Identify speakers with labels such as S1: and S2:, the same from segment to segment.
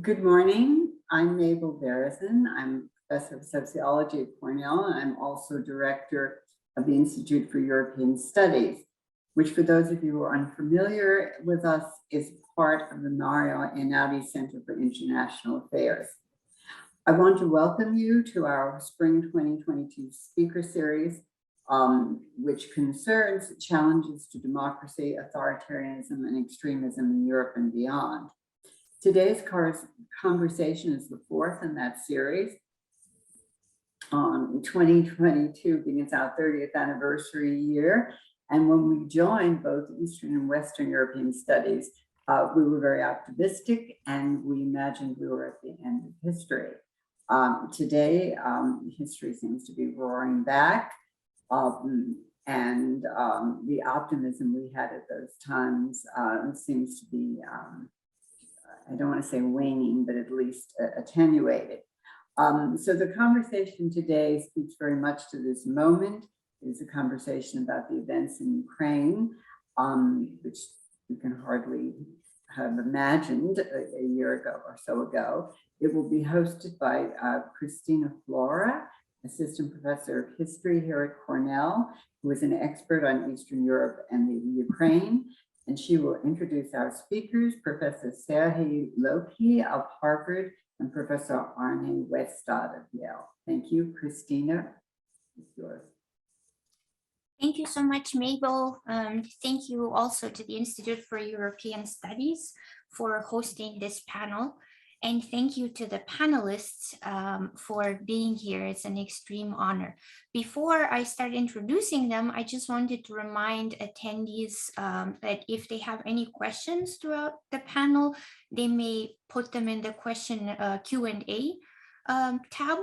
S1: Good morning. I'm Mabel Beresin. I'm professor of sociology at Cornell, and I'm also director of the Institute for European Studies, which, for those of you who are unfamiliar with us, is part of the Mario Einaudi Center for International Affairs. I want to welcome you to our Spring 2022 speaker series, which concerns challenges to democracy, authoritarianism, and extremism in Europe and beyond. Today's conversation is the fourth in that series. 2022 being its our 30th anniversary year. And when we joined both Eastern and Western European studies, we were very optimistic and we imagined we were at the end of history. Today, history seems to be roaring back. The optimism we had at those times seems to be I don't want to say waning, but at least attenuated. So the conversation today speaks very much to this moment. It's a conversation about the events in Ukraine, which we can hardly have imagined a year ago or so ago. It will be hosted by Christina Flora, assistant professor of history here at Cornell, who is an expert on Eastern Europe and the Ukraine. And she will introduce our speakers, Professor Serhii Loki of Harvard and Professor Arne Westad of Yale. Thank you, Christina. It's yours.
S2: Thank you so much, Mabel. Thank you also to the Institute for European Studies for hosting this panel. And thank you to the panelists for being here. It's an extreme honor. Before I start introducing them, I just wanted to remind attendees that if they have any questions throughout the panel, they may put them in the question Q&A tab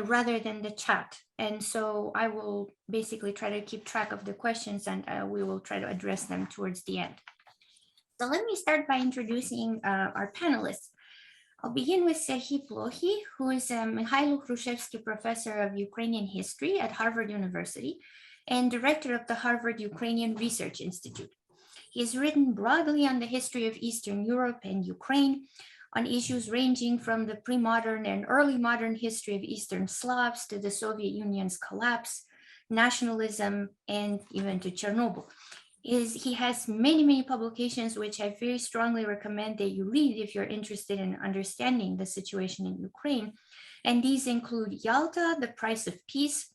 S2: rather than the chat. And so I will basically try to keep track of the questions and we will try to address them towards the end. So let me start by introducing our panelists. I'll begin with Serhii Plokhy, who is a Mikhailo Khrushchevsky Professor of Ukrainian History at Harvard University and director of the Harvard-Ukrainian Research Institute. He has written broadly on the history of Eastern Europe and Ukraine, on issues ranging from the pre-modern and early modern history of Eastern Slavs to the Soviet Union's collapse, nationalism, and even to Chernobyl. He has many publications, which I very strongly recommend that you read if you're interested in understanding the situation in Ukraine. And these include Yalta, The Price of Peace,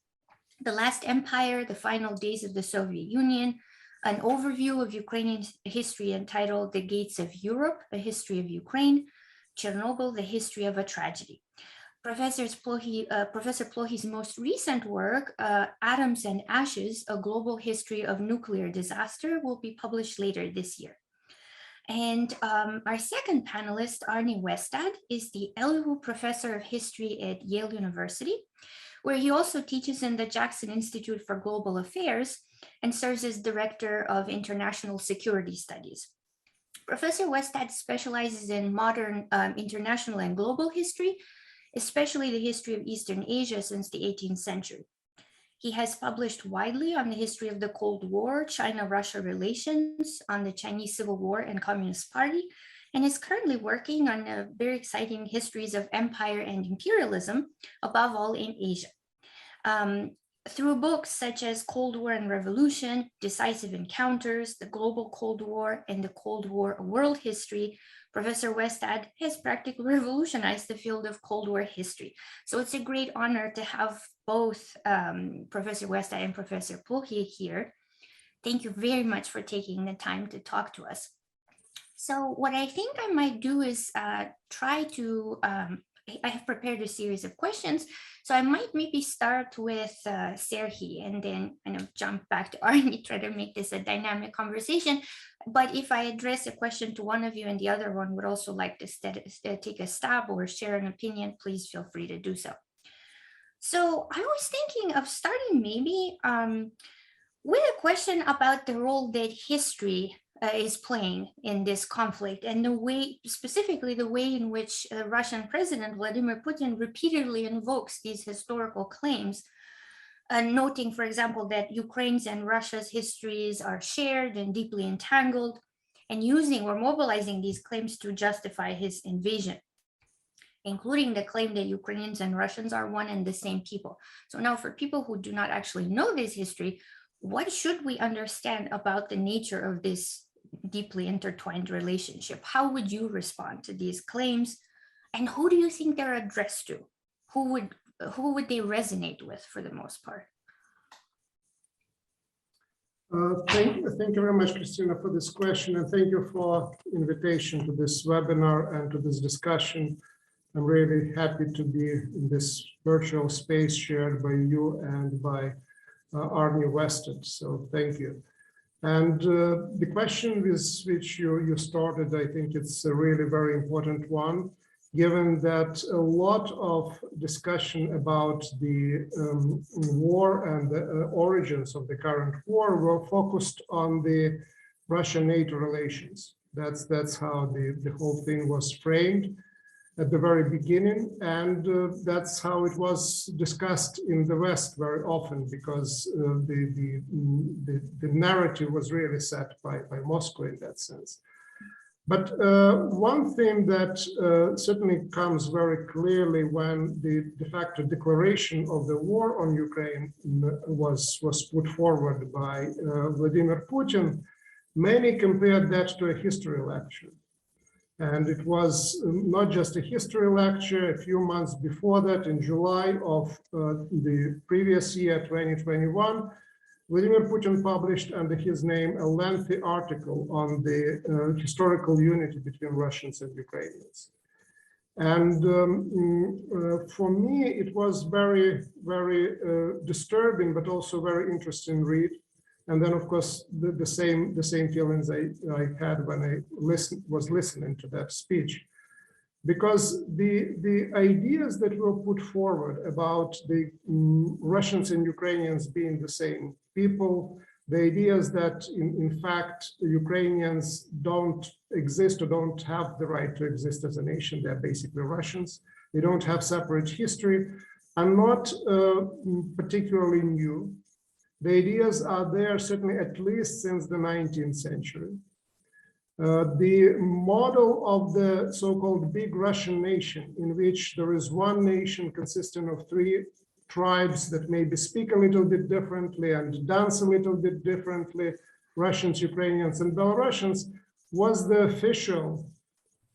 S2: The Last Empire, The Final Days of the Soviet Union, an overview of Ukrainian history entitled The Gates of Europe, A History of Ukraine, Chernobyl, The History of a Tragedy. Professor Plokhy's most recent work, Atoms and Ashes, A Global History of Nuclear Disaster, will be published later this year. And our second panelist, Arne Westad, is the Elihu Professor of History at Yale University, where he also teaches in the Jackson Institute for Global Affairs and serves as Director of International Security Studies. Professor Westad specializes in modern international and global history, especially the history of Eastern Asia since the 18th century. He has published widely on the history of the Cold War, China-Russia relations, on the Chinese Civil War and Communist Party, and is currently working on very exciting histories of empire and imperialism, above all in Asia. Through books such as Cold War and Revolution, Decisive Encounters, The Global Cold War, and the Cold War, A World History, Professor Westad has practically revolutionized the field of Cold War history. So it's a great honor to have both Professor Westad and Professor Plokhy here. Thank you very much for taking the time to talk to us. So what I think I might do is try to, I have prepared a series of questions, so I might maybe start with Serhii and then kind of jump back to Arne, try to make this a dynamic conversation. But if I address a question to one of you and the other one would also like to take a stab or share an opinion, please feel free to do so. So I was thinking of starting maybe with a question about the role that history is playing in this conflict and the way, specifically the way in which Russian President Vladimir Putin repeatedly invokes these historical claims, noting, for example, that Ukraine's and Russia's histories are shared and deeply entangled, and using or mobilizing these claims to justify his invasion, including the claim that Ukrainians and Russians are one and the same people. So now for people who do not actually know this history, what should we understand about the nature of this deeply intertwined relationship? How would you respond to these claims? And who do you think they're addressed to? Who would they resonate with for the most part?
S3: Thank you very much, Christina, for this question, and thank you for invitation to this webinar and to this discussion. I'm really happy to be in this virtual space shared by you and by Arnie Wested, so thank you. And the question with which you started, I think it's a really very important one, given that a lot of discussion about the war and the origins of the current war were focused on the Russia-NATO relations. That's how the whole thing was framed at the very beginning, and that's how it was discussed in the West very often, because the narrative was really set by Moscow in that sense. But one thing that certainly comes very clearly when the de facto declaration of the war on Ukraine was put forward by Vladimir Putin, many compared that to a history lecture. And it was not just a history lecture. A few months before that, in July of the previous year, 2021, Vladimir Putin published under his name a lengthy article on the historical unity between Russians and Ukrainians. And for me, it was very, very disturbing, but also very interesting read. And then, of course, the same feelings I had when I was listening to that speech, because the ideas that were put forward about the Russians and Ukrainians being the same people, the ideas that in fact Ukrainians don't exist or don't have the right to exist as a nation, they're basically Russians, they don't have separate history, are not particularly new. The ideas are there certainly at least since the 19th century. The model of the so-called big Russian nation, in which there is one nation consisting of three tribes that maybe speak a little bit differently and dance a little bit differently, Russians, Ukrainians, and Belarusians, was the official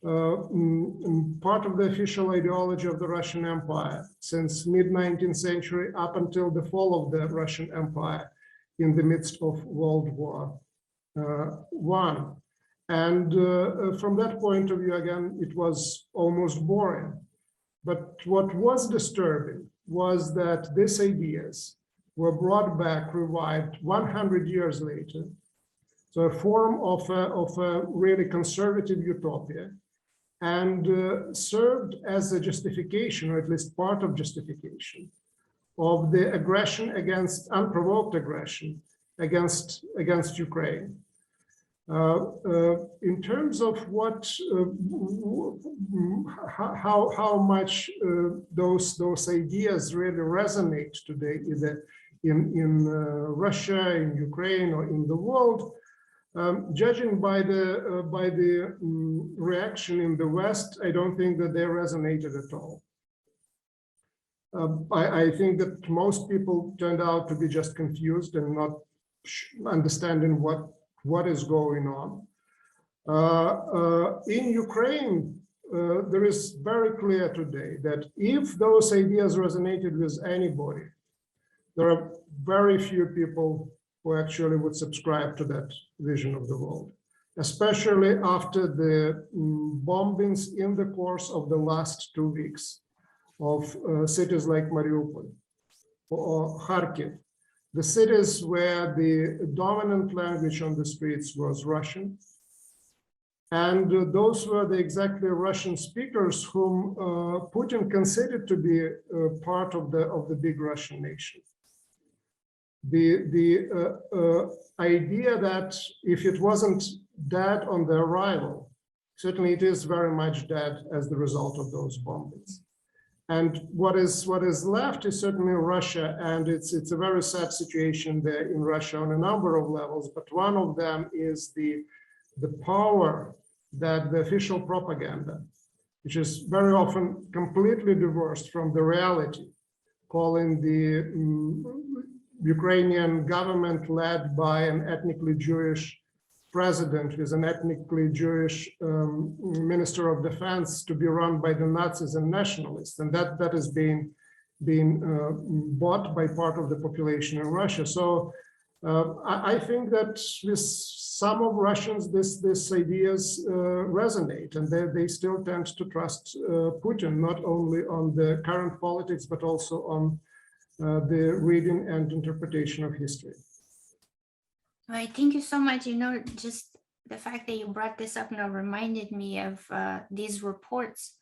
S3: part of the official ideology of the Russian Empire since mid-19th century up until the fall of the Russian Empire in the midst of World War I. And from that point of view, again, it was almost boring. But what was disturbing was that these ideas were brought back, revived 100 years later. So a form of a really conservative utopia, and served as a justification, or at least part of justification, of the aggression against, unprovoked aggression against Ukraine. In terms of what, how much those ideas really resonate today, either in Russia, in Ukraine, or in the world, judging by the reaction in the West, I don't think that they resonated at all. I think that most people turned out to be just confused and not understanding what is going on. In Ukraine, there is very clear today that if those ideas resonated with anybody, there are very few people who actually would subscribe to that vision of the world, especially after the bombings in the course of the last 2 weeks of cities like Mariupol or Kharkiv, the cities where the dominant language on the streets was Russian. And those were the exactly Russian speakers whom Putin considered to be part of the big Russian nation. The idea that if it wasn't dead on the arrival, certainly it is very much dead as the result of those bombings. And what is left is certainly Russia, and it's a very sad situation there in Russia on a number of levels, but one of them is the power that the official propaganda, which is very often completely divorced from the reality, calling the Ukrainian government led by an ethnically Jewish president with an ethnically Jewish minister of defense to be run by the Nazis and nationalists, and that is being bought by part of the population in Russia. So I think that with some of Russians, these ideas resonate, and they still tend to trust Putin, not only on the current politics, but also on the reading and interpretation of history.
S2: All right, thank you so much. You know, just the fact that you brought this up now reminded me of these reports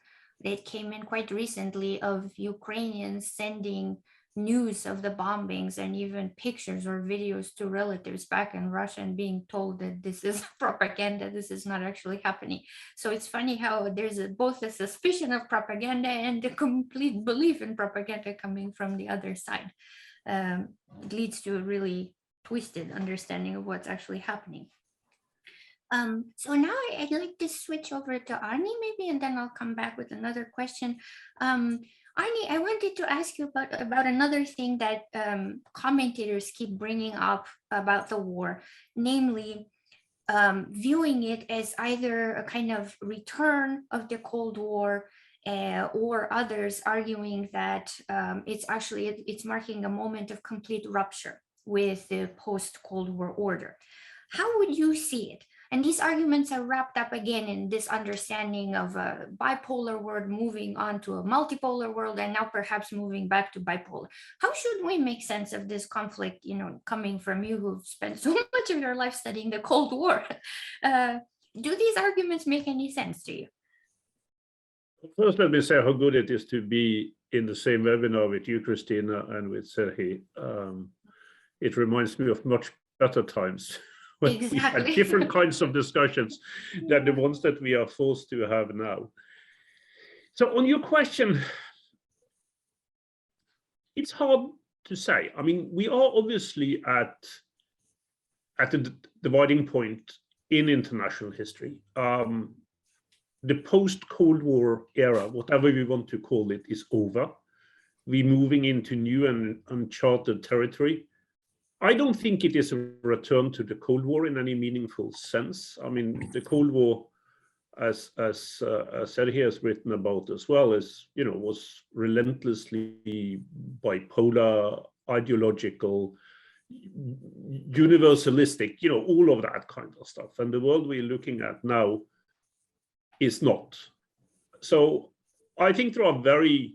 S2: that came in quite recently of Ukrainians sending news of the bombings and even pictures or videos to relatives back in Russia and being told that this is propaganda, this is not actually happening. So it's funny how there's both a suspicion of propaganda and a complete belief in propaganda coming from the other side. It leads to a really twisted understanding of what's actually happening. So now I'd like to switch over to Arnie maybe, and then I'll come back with another question. Arnie, I wanted to ask you about another thing that commentators keep bringing up about the war, namely viewing it as either a kind of return of the Cold War or others arguing that it's marking a moment of complete rupture with the post-Cold War order. How would you see it? And these arguments are wrapped up again in this understanding of a bipolar world moving on to a multipolar world, and now perhaps moving back to bipolar. How should we make sense of this conflict, you know, coming from you who've spent so much of your life studying the Cold War? Do these arguments make any sense to you?
S4: First, let me say how good it is to be in the same webinar with you, Christina, and with Serhii. It reminds me of much better times.
S2: Exactly.
S4: We had different kinds of discussions than the ones that we are forced to have now. So on your question, it's hard to say. I mean, we are obviously at a dividing point in international history. The post-Cold War era, whatever we want to call it, is over. We're moving into new and uncharted territory. I don't think it is a return to the Cold War in any meaningful sense. I mean, the Cold War, as Serhii has written about as well, was relentlessly bipolar, ideological, universalistic, all of that kind of stuff. And the world we're looking at now is not. So I think there are very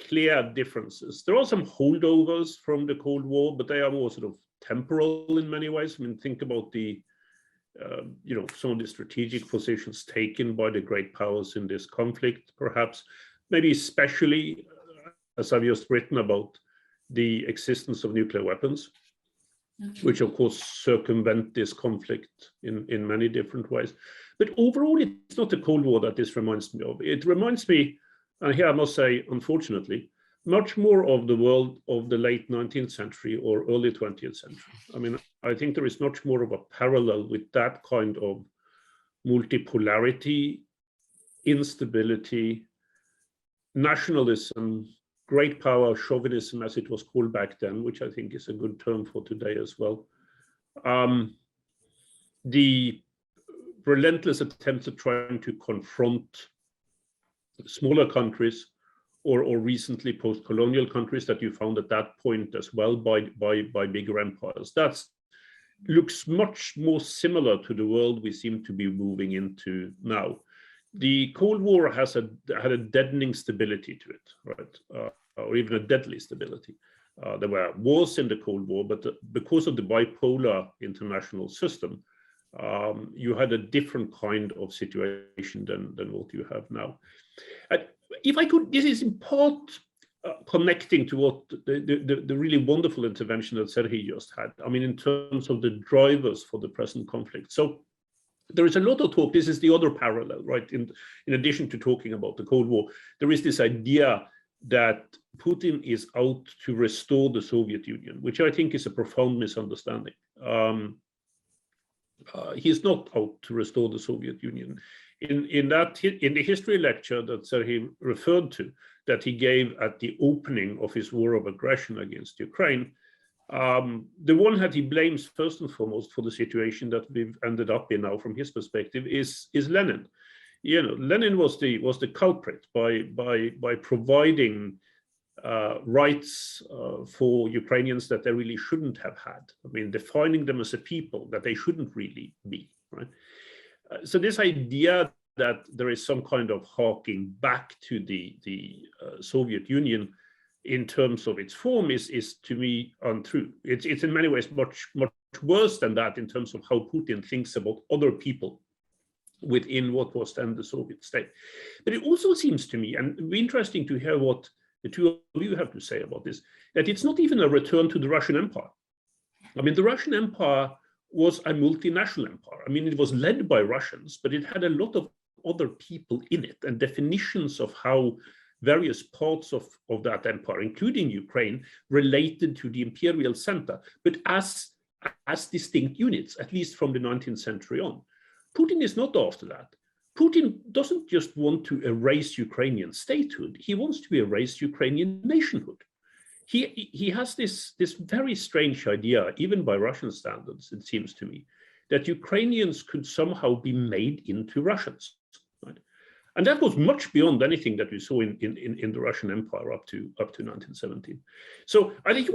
S4: clear differences. There are some holdovers from the Cold War, but they are more sort of temporal in many ways. I mean, think about the, some of the strategic positions taken by the great powers in this conflict, perhaps, maybe especially, as I've just written about, the existence of nuclear weapons, which of course circumvent this conflict in many different ways. But overall, it's not the Cold War that this reminds me of. It reminds me, and here I must say, unfortunately, much more of the world of the late 19th century or early 20th century. I mean, I think there is much more of a parallel with that kind of multipolarity, instability, nationalism, great power, chauvinism, as it was called back then, which I think is a good term for today as well. The relentless attempts at trying to confront smaller countries or recently post-colonial countries that you found at that point as well by bigger empires. That looks much more similar to the world we seem to be moving into now. The Cold War had a deadening stability to it, right? Or even a deadly stability. There were wars in the Cold War, but because of the bipolar international system, you had a different kind of situation than what you have now. If I could, this is in part connecting to what the really wonderful intervention that Serhii just had. I mean, in terms of the drivers for the present conflict. So there is a lot of talk. This is the other parallel, right? In addition to talking about the Cold War, there is this idea that Putin is out to restore the Soviet Union, which I think is a profound misunderstanding. He's not out to restore the Soviet Union. In the history lecture that Sergei referred to, that he gave at the opening of his war of aggression against Ukraine, the one that he blames first and foremost for the situation that we've ended up in now from his perspective is Lenin. You know, Lenin was the culprit by providing rights for Ukrainians that they really shouldn't have had. I mean, defining them as a people that they shouldn't really be, right? So this idea that there is some kind of harking back to the Soviet Union in terms of its form is to me untrue. It's in many ways much worse than that in terms of how Putin thinks about other people within what was then the Soviet state. But it also seems to me, and it'd be interesting to hear what the two of you have to say about this, that it's not even a return to the Russian Empire. I mean, the Russian Empire was a multinational empire. I mean, it was led by Russians, but it had a lot of other people in it, and definitions of how various parts of that empire, including Ukraine, related to the imperial center, but as distinct units, at least from the 19th century on. Putin is not after that. Putin doesn't just want to erase Ukrainian statehood, he wants to erase Ukrainian nationhood. He has this very strange idea, even by Russian standards, it seems to me, that Ukrainians could somehow be made into Russians. Right? And that was much beyond anything that we saw in the Russian Empire up to 1917. So I think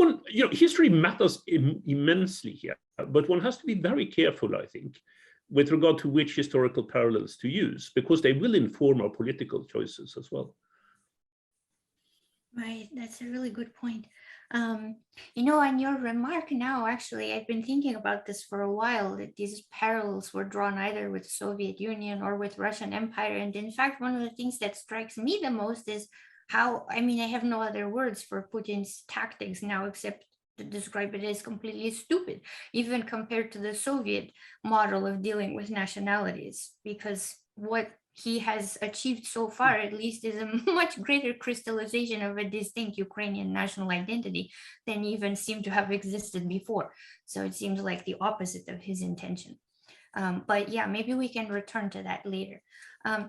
S4: history matters immensely here, but one has to be very careful, I think, with regard to which historical parallels to use, because they will inform our political choices as well.
S2: Right, that's a really good point. On your remark now, actually, I've been thinking about this for a while, that these parallels were drawn either with Soviet Union or with Russian Empire. And in fact, one of the things that strikes me the most is how, I have no other words for Putin's tactics now, except to describe it as completely stupid, even compared to the Soviet model of dealing with nationalities, because what he has achieved so far, at least, is a much greater crystallization of a distinct Ukrainian national identity than even seemed to have existed before. So it seems like the opposite of his intention. But yeah, maybe we can return to that later.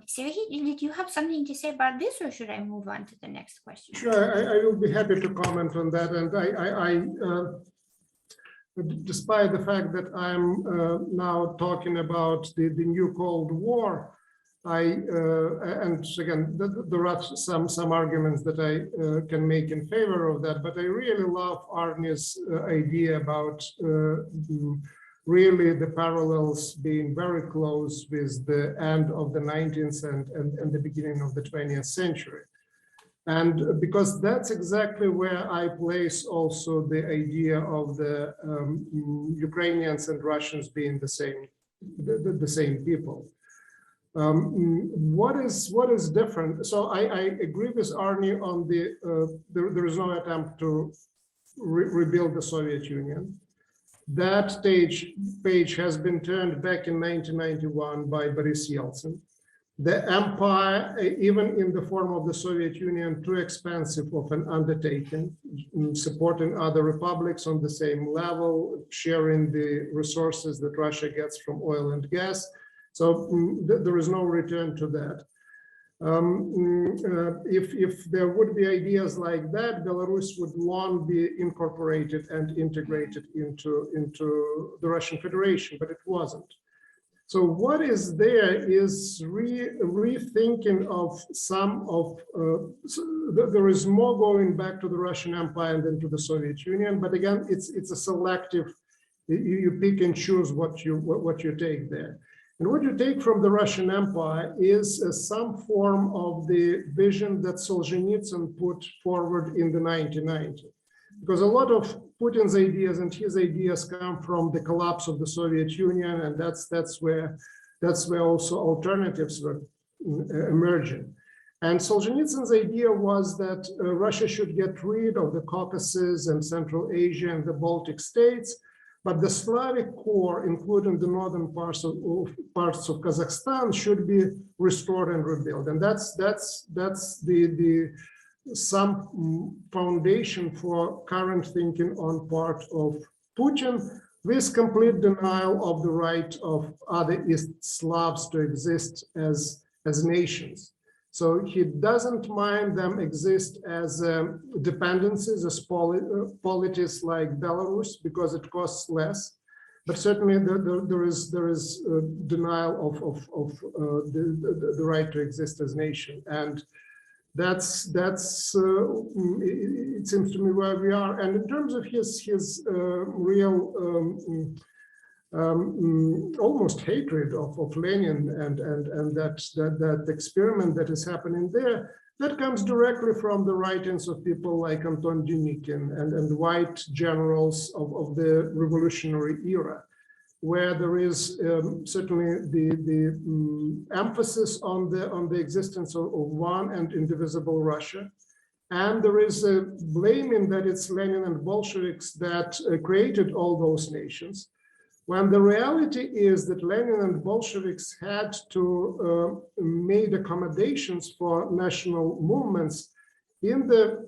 S2: Sergei, did you have something to say about this, or should I move on to the next question?
S3: Sure, I will be happy to comment on that. And despite the fact that I'm now talking about the new Cold War, and again, there are some arguments that I can make in favor of that, but I really love Arne's idea about really the parallels being very close with the end of the 19th and the beginning of the 20th century. And because that's exactly where I place also the idea of the Ukrainians and Russians being the same people. What is different? So I agree with Arne on there is no attempt to rebuild the Soviet Union. That page has been turned back in 1991 by Boris Yeltsin. The empire, even in the form of the Soviet Union, too expensive of an undertaking, supporting other republics on the same level, sharing the resources that Russia gets from oil and gas. So there is no return to that. If there would be ideas like that, Belarus would long be incorporated and integrated into the Russian Federation, but it wasn't. So what is there is rethinking of there is more going back to the Russian Empire than to the Soviet Union, but again, it's a selective, you pick and choose what you take there. And what you take from the Russian Empire is some form of the vision that Solzhenitsyn put forward in the 1990s. Because a lot of Putin's ideas and his ideas come from the collapse of the Soviet Union, and that's where also alternatives were emerging. And Solzhenitsyn's idea was that Russia should get rid of the Caucasus and Central Asia and the Baltic states, but the Slavic core, including the northern parts of Kazakhstan, should be restored and rebuilt. And that's some foundation for current thinking on part of Putin, this complete denial of the right of other East Slavs to exist as nations. So he doesn't mind them exist as dependencies, as polities like Belarus, because it costs less. But certainly there is denial of the right to exist as nation, and that's it seems to me where we are. And in terms of his real almost hatred of Lenin and that experiment that is happening there, that comes directly from the writings of people like Anton Denikin and white generals of the revolutionary era, where there is certainly the emphasis on the existence of one and indivisible Russia. And there is a blaming that it's Lenin and Bolsheviks that created all those nations, when the reality is that Lenin and Bolsheviks had to make accommodations for national movements in the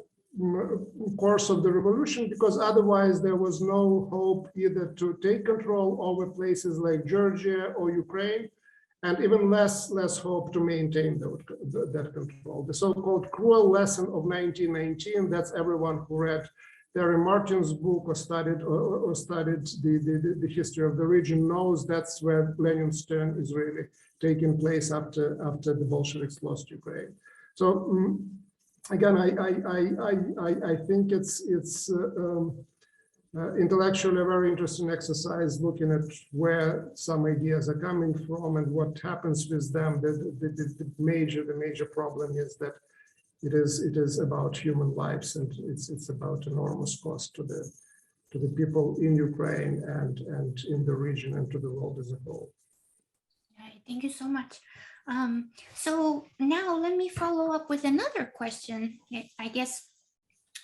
S3: course of the revolution, because otherwise there was no hope either to take control over places like Georgia or Ukraine, and even less hope to maintain that control. The so-called cruel lesson of 1919, that's everyone who read Terry Martin's book or studied the history of the region knows that's where Lenin's turn is really taking place after the Bolsheviks lost Ukraine. So again, I think it's intellectually a very interesting exercise looking at where some ideas are coming from and what happens with them. The major problem is that it is about human lives, and it's about enormous cost to the people in Ukraine and in the region and to the world as a whole.
S2: Thank you so much. So now let me follow up with another question. I guess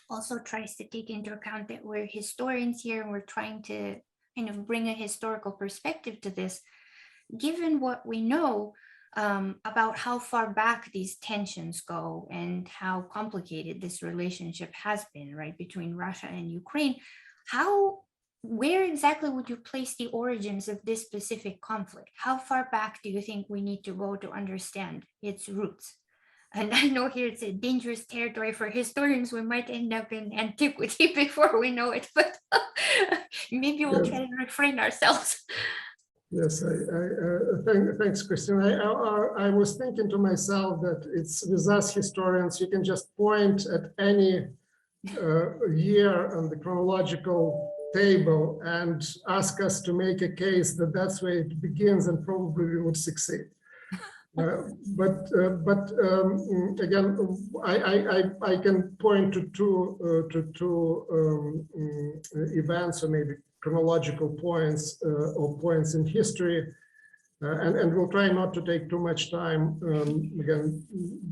S2: also tries to take into account that we're historians here and we're trying to kind of bring a historical perspective to this. Given what we know about how far back these tensions go and how complicated this relationship has been, right, between Russia and Ukraine, where exactly would you place the origins of this specific conflict? How far back do you think we need to go to understand its roots? And I know here it's a dangerous territory for historians. We might end up in antiquity before we know it, but maybe we'll try to refrain ourselves.
S3: Yes, thanks, Christine. I was thinking to myself that it's with us historians, you can just point at any year on the chronological table and ask us to make a case that that's where it begins, and probably we would succeed. But again, I can point to two events, or maybe chronological points or points in history, and we'll try not to take too much time again,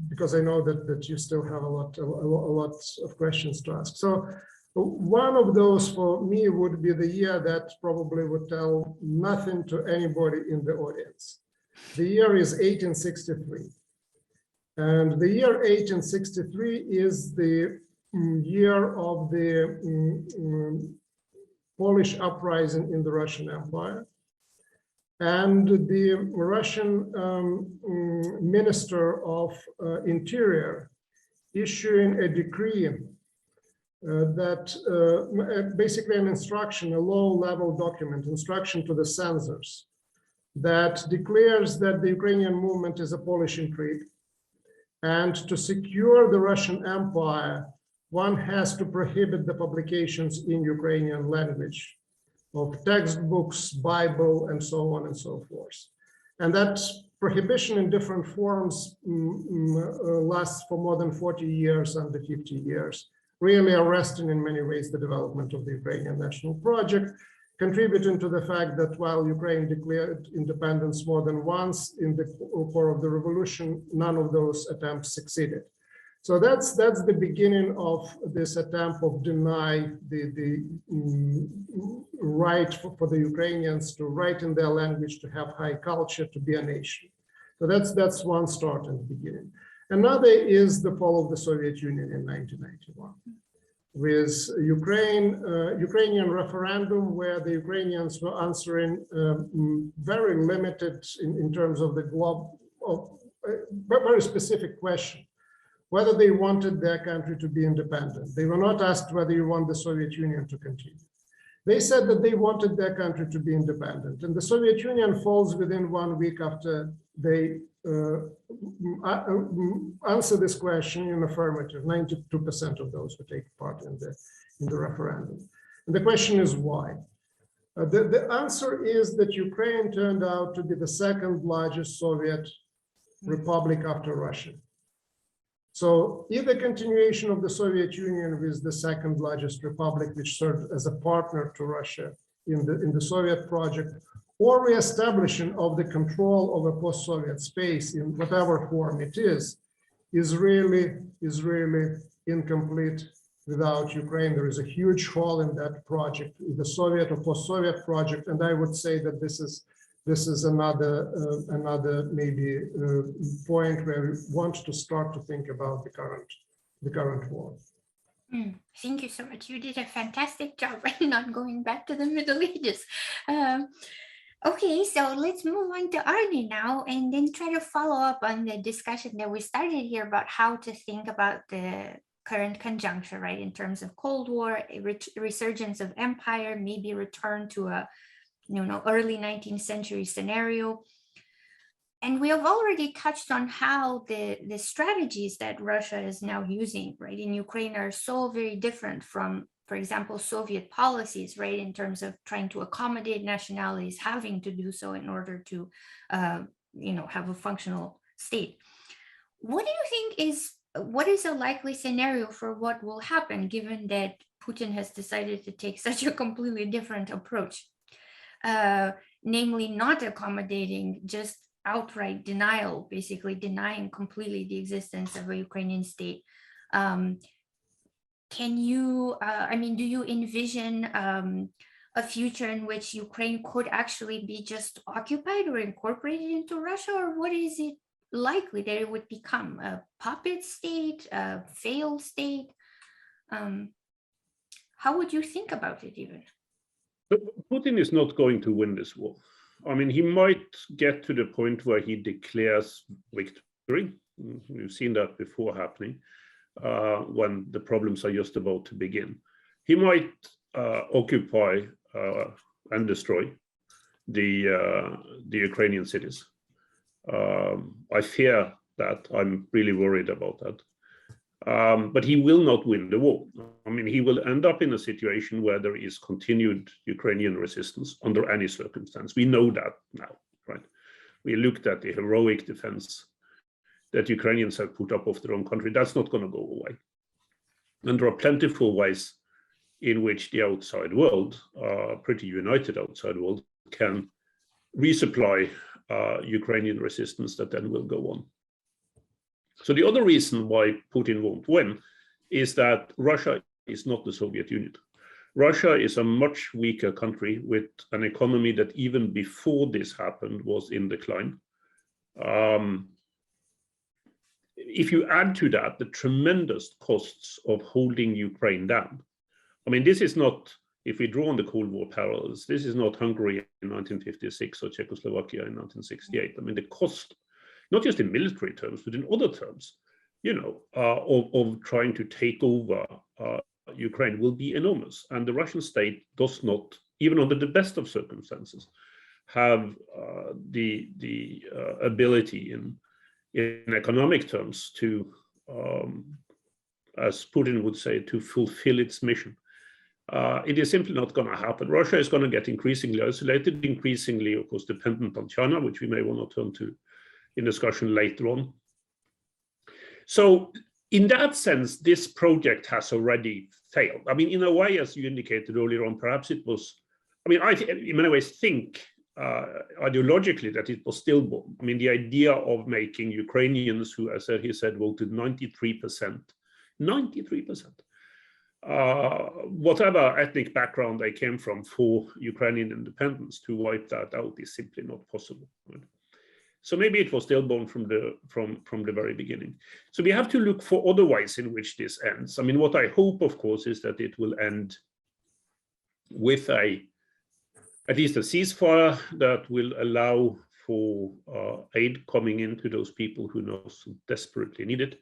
S3: because I know that you still have a lot of questions to ask. So one of those for me would be the year that probably would tell nothing to anybody in the audience. The year is 1863, and the year 1863 is the year of the Polish uprising in the Russian Empire, and the Russian Minister of Interior issuing a decree that basically an instruction, a low-level document, instruction to the censors, that declares that the Ukrainian movement is a Polish intrigue, and to secure the Russian Empire, one has to prohibit the publications in Ukrainian language of textbooks, Bible, and so on and so forth. And that prohibition in different forms lasts for more than 40 years, under 50 years, really arresting in many ways the development of the Ukrainian national project, contributing to the fact that while Ukraine declared independence more than once in the core of the revolution, none of those attempts succeeded. So that's the beginning of this attempt of deny the right for the Ukrainians to write in their language, to have high culture, to be a nation. So that's one start in the beginning. Another is the fall of the Soviet Union in 1991. with Ukrainian referendum, where the Ukrainians were answering very limited in terms of the very specific question, whether they wanted their country to be independent. They were not asked whether you want the Soviet Union to continue. They said that they wanted their country to be independent, and the Soviet Union falls within 1 week after they answer this question in affirmative. 92% of those who take part in the referendum. And the question is why? The answer is that Ukraine turned out to be the second largest Soviet republic after Russia. So either continuation of the Soviet Union with the second largest republic, which served as a partner to Russia in the Soviet project, or reestablishment of the control of a post-Soviet space in whatever form it is really incomplete without Ukraine. There is a huge hole in that project, the Soviet or post-Soviet project, and I would say that this is another maybe point where we want to start to think about the current war.
S2: Thank you so much. You did a fantastic job not going back to the Middle Ages. Okay, so let's move on to Arne now, and then try to follow up on the discussion that we started here about how to think about the current conjuncture, right, in terms of Cold War, a resurgence of empire, maybe return to a early 19th century scenario. And we have already touched on how the strategies that Russia is now using, right, in Ukraine are so very different from, for example, Soviet policies, right, in terms of trying to accommodate nationalities, having to do so in order to, have a functional state. What do you think what is a likely scenario for what will happen, given that Putin has decided to take such a completely different approach? Namely not accommodating, just outright denial, basically denying completely the existence of a Ukrainian state. Do you envision a future in which Ukraine could actually be just occupied or incorporated into Russia, or what is it likely that it would become? A puppet state, a failed state? How would you think about it even?
S4: Putin is not going to win this war. I mean, he might get to the point where he declares victory. We've seen that before happening, when the problems are just about to begin. He might occupy and destroy the Ukrainian cities. I fear that. I'm really worried about that. But he will not win the war. I mean, he will end up in a situation where there is continued Ukrainian resistance under any circumstance. We know that now, right? We looked at the heroic defense that Ukrainians have put up of their own country. That's not going to go away. And there are plentiful ways in which the outside world, pretty united outside world, can resupply Ukrainian resistance that then will go on. So the other reason why Putin won't win is that Russia is not the Soviet Union. Russia is a much weaker country with an economy that even before this happened was in decline. If you add to that the tremendous costs of holding Ukraine down, I mean, this is not, if we draw on the Cold War parallels, this is not Hungary in 1956 or Czechoslovakia in 1968. I mean, the cost, not just in military terms, but in other terms, of trying to take over Ukraine will be enormous. And the Russian state does not, even under the best of circumstances, have the ability in economic terms to, as Putin would say, to fulfill its mission. It is simply not going to happen. Russia is going to get increasingly isolated, increasingly, of course, dependent on China, which we may want to turn to in discussion later on. So in that sense, this project has already failed. I mean, in a way, as you indicated earlier on, perhaps it was, I mean, I in many ways think ideologically that it was stillborn. I mean, the idea of making Ukrainians who, as he said, voted 93%, whatever ethnic background they came from, for Ukrainian independence, to wipe that out is simply not possible. Right? So maybe it was stillborn from the very beginning. So we have to look for other ways in which this ends. I mean, what I hope, of course, is that it will end with at least a ceasefire that will allow for aid coming into those people who now so desperately need it,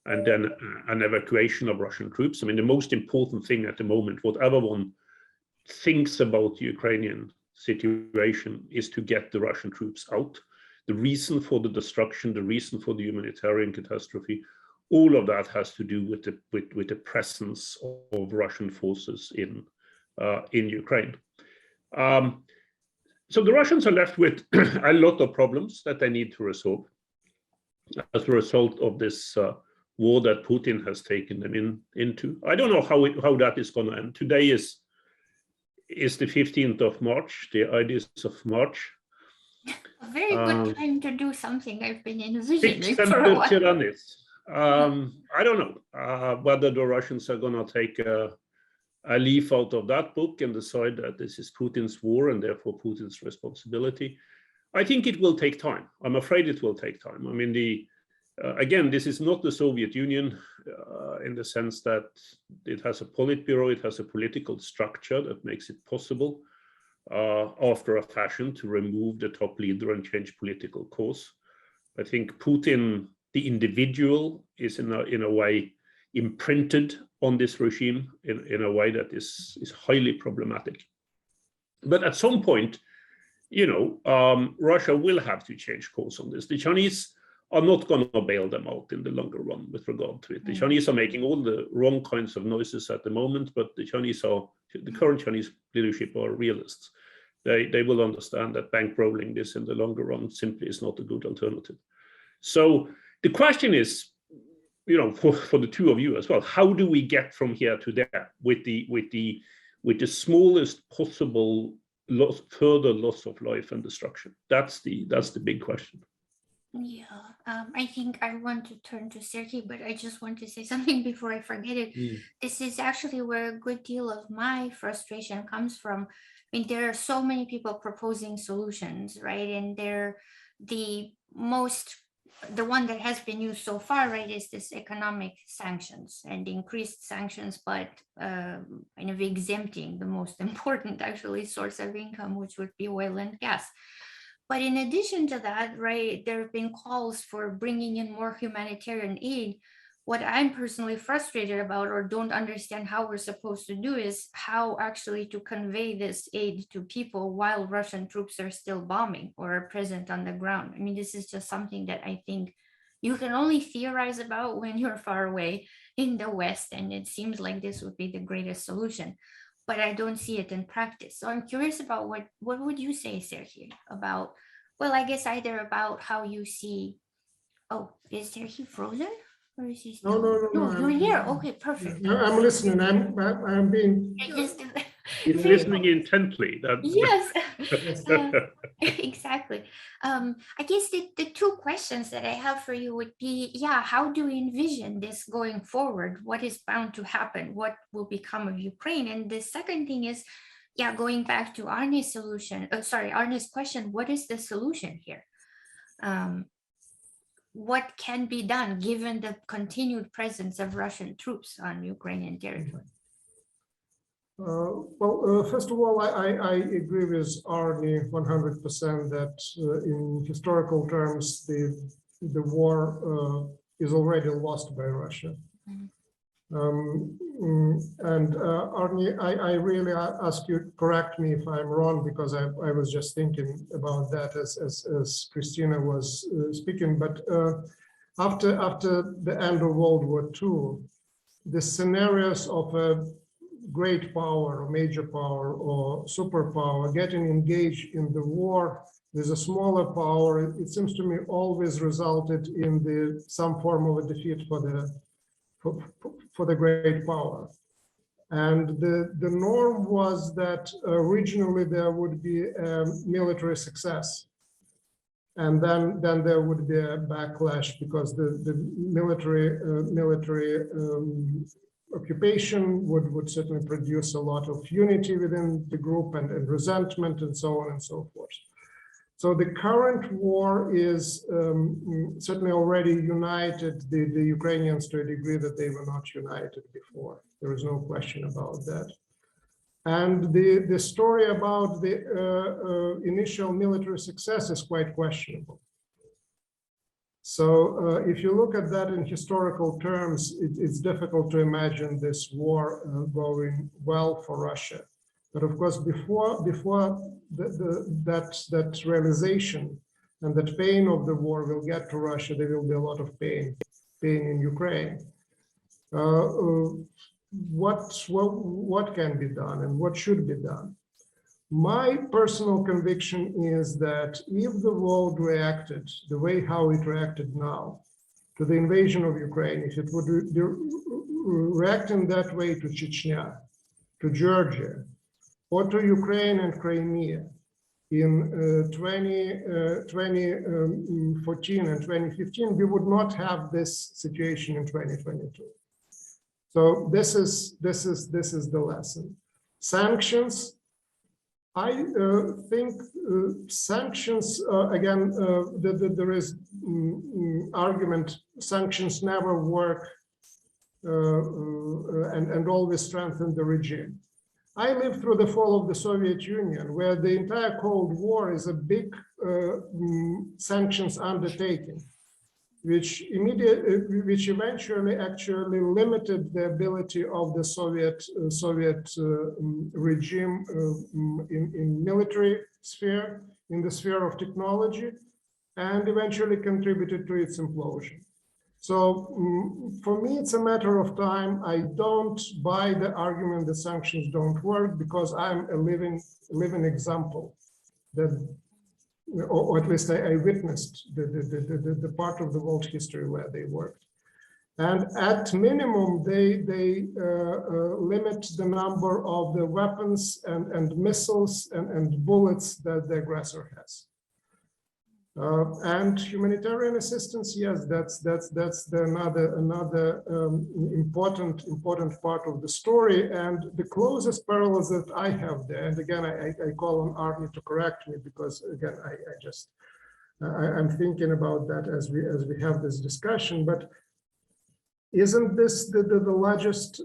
S4: and then an evacuation of Russian troops. I mean, the most important thing at the moment, whatever one thinks about the Ukrainian situation, is to get the Russian troops out. The reason for the destruction, the reason for the humanitarian catastrophe, all of that has to do with the presence of Russian forces in Ukraine. So the Russians are left with a lot of problems that they need to resolve as a result of this war that Putin has taken them into. I don't know how that is going to end. Today is the 15th of March, the ideas of March.
S2: A very good time to do something I've been envisioning for a while.
S4: I don't know whether the Russians are going to take a leaf out of that book and decide that this is Putin's war and therefore Putin's responsibility. I think it will take time. I'm afraid it will take time. I mean, again, this is not the Soviet Union in the sense that it has a Politburo, it has a political structure that makes it possible after a fashion to remove the top leader and change political course. I think Putin, the individual, is in a way imprinted on this regime in a way that is highly problematic. But at some point, Russia will have to change course on this. The Chinese are not going to bail them out in the longer run with regard to it. The Chinese are making all the wrong kinds of noises at the moment, but the current Chinese leadership are realists. They will understand that bankrolling this in the longer run simply is not a good alternative. So the question is, for the two of you as well, how do we get from here to there with the smallest possible further loss of life and destruction? That's the big question.
S2: Yeah, I think I want to turn to Sergey, but I just want to say something before I forget it. This is actually where a good deal of my frustration comes from. I mean, there are so many people proposing solutions, right? And the one that has been used so far, right, is this economic sanctions and increased sanctions, but kind of exempting the most important actually source of income, which would be oil and gas. But in addition to that, right, there have been calls for bringing in more humanitarian aid. What I'm personally frustrated about or don't understand how we're supposed to do is how actually to convey this aid to people while Russian troops are still bombing or are present on the ground. I mean, this is just something that I think you can only theorize about when you're far away in the West, and it seems like this would be the greatest solution. But I don't see it in practice. So I'm curious about what would you say, Sergey, about, well, I guess either about how you see, oh, is Sergey frozen? Or is he still? No, you're here. Okay, perfect.
S3: I'm listening. I'm being.
S4: He's listening intently.
S2: Yes, exactly. I guess the two questions that I have for you would be, yeah, how do we envision this going forward? What is bound to happen? What will become of Ukraine? And the second thing is, yeah, going back to Arne's Arne's question, what is the solution here? What can be done given the continued presence of Russian troops on Ukrainian territory?
S3: First of all, I agree with Arne 100% that in historical terms, the war is already lost by Russia. And Arne, I really ask you, correct me if I'm wrong, because I was just thinking about that as Christina was speaking. But after the end of World War II, the scenarios of a great power or major power or superpower getting engaged in the war with a smaller power, it seems to me always resulted in some form of a defeat for the great power. And the norm was that originally there would be a military success. And then there would be a backlash because the military occupation would certainly produce a lot of unity within the group and resentment and so on and so forth. So the current war is certainly already united the Ukrainians to a degree that they were not united before. There is no question about that. And the story about the initial military success is quite questionable. So if you look at that in historical terms, it's difficult to imagine this war going well for Russia. But of course, before that realization and that pain of the war will get to Russia, there will be a lot of pain in Ukraine. What can be done and what should be done? My personal conviction is that if the world reacted the way how it reacted now to the invasion of Ukraine, if it would react in that way to Chechnya, to Georgia, or to Ukraine and Crimea in 2014 and 2015, we would not have this situation in 2022. So this is the lesson. Sanctions. I think sanctions, again, there is argument, sanctions never work and always strengthen the regime. I lived through the fall of the Soviet Union, where the entire Cold War is a big sanctions undertaking, which eventually actually limited the ability of the Soviet regime in military sphere, in the sphere of technology, and eventually contributed to its implosion. So for me, it's a matter of time. I don't buy the argument that sanctions don't work, because I'm a living example that, or at least I witnessed the part of the world history where they worked. And at minimum, they limit the number of the weapons and missiles and bullets that the aggressor has. And humanitarian assistance, yes, that's another important part of the story. And the closest parallels that I have there, and again, I call on Arnie to correct me, because again, I'm thinking about that as we have this discussion. But isn't this the largest